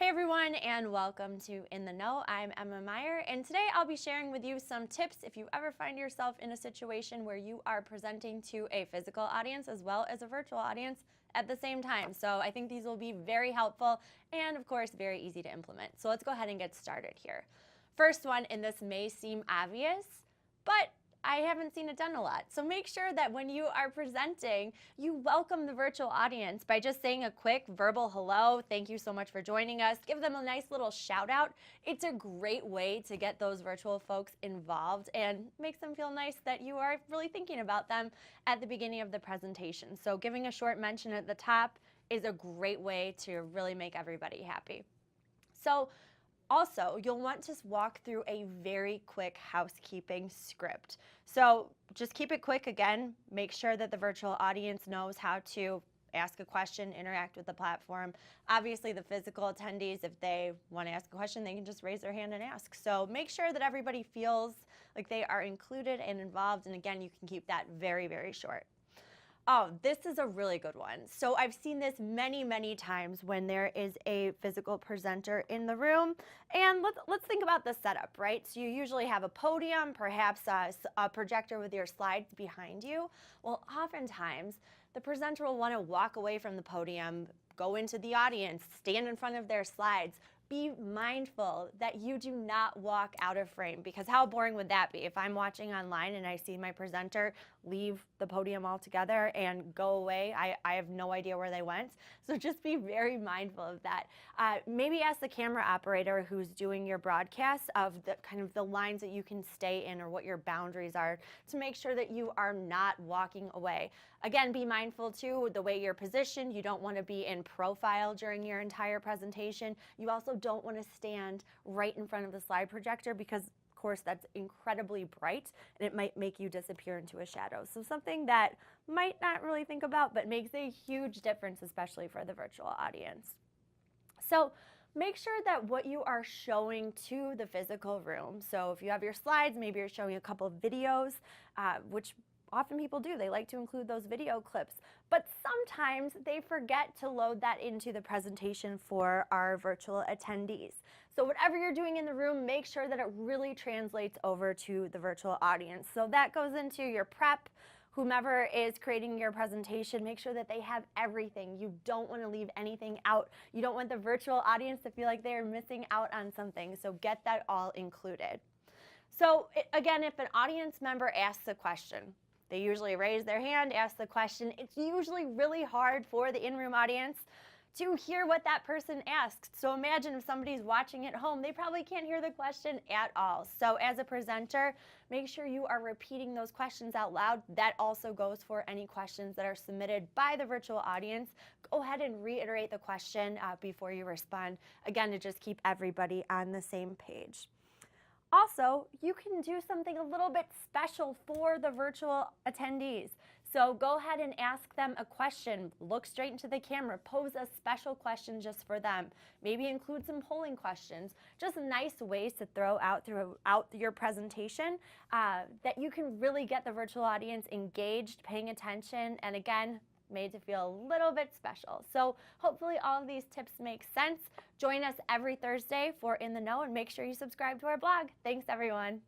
Hey everyone, and welcome to In the Know. I'm Emma Meyer, and today I'll be sharing with you some tips if you ever find yourself in a situation where you are presenting to a physical audience as well as a virtual audience at the same time. So I think these will be very helpful and, of course, very easy to implement. So let's go ahead and get started here. First one, and this may seem obvious, but I haven't seen it done a lot. So make sure that when you are presenting, you welcome the virtual audience by just saying a quick verbal hello. Thank you so much for joining us. Give them a nice little shout out. It's a great way to get those virtual folks involved and makes them feel nice that you are really thinking about them at the beginning of the presentation. So giving a short mention at the top is a great way to really make everybody happy. So also, you'll want to walk through a very quick housekeeping script. So just keep it quick again. Make sure that the virtual audience knows how to ask a question, interact with the platform. Obviously, the physical attendees, if they want to ask a question, they can just raise their hand and ask. So make sure that everybody feels like they are included and involved. And again, you can keep that very, very short. Oh, this is a really good one. So I've seen this many, many times when there is a physical presenter in the room. And let's think about the setup, right? So you usually have a podium, perhaps a projector with your slides behind you. Well, oftentimes the presenter will want to walk away from the podium, go into the audience, stand in front of their slides. Be mindful that you do not walk out of frame, because how boring would that be if I'm watching online and I see my presenter leave the podium altogether and go away? I have no idea where they went. So just be very mindful of that. Maybe ask the camera operator who's doing your broadcast of the kind of the lines that you can stay in or what your boundaries are to make sure that you are not walking away. Again, be mindful too the way you're positioned. You don't want to be in profile during your entire presentation. You also don't want to stand right in front of the slide projector because, of course, that's incredibly bright and it might make you disappear into a shadow. So something that might not really think about but makes a huge difference, especially for the virtual audience. So make sure that what you are showing to the physical room, so if you have your slides, maybe you're showing a couple of videos, which often people do. They like to include those video clips, but sometimes they forget to load that into the presentation for our virtual attendees. So whatever you're doing in the room, make sure that it really translates over to the virtual audience. So that goes into your prep. Whomever is creating your presentation, make sure that they have everything. You don't want to leave anything out. You don't want the virtual audience to feel like they're missing out on something. So get that all included. So again, if an audience member asks a question, they usually raise their hand, ask the question. It's usually really hard for the in-room audience to hear what that person asks. So imagine if somebody's watching at home, they probably can't hear the question at all. So as a presenter, make sure you are repeating those questions out loud. That also goes for any questions that are submitted by the virtual audience. Go ahead and reiterate the question before you respond, again, to just keep everybody on the same page. Also, you can do something a little bit special for the virtual attendees. So go ahead and ask them a question. Look straight into the camera. Pose a special question just for them. Maybe include some polling questions. Just nice ways to throw out throughout your presentation that you can really get the virtual audience engaged, paying attention, and again, made to feel a little bit special. So hopefully all of these tips make sense. Join us every Thursday for In the Know and make sure you subscribe to our blog. Thanks, everyone.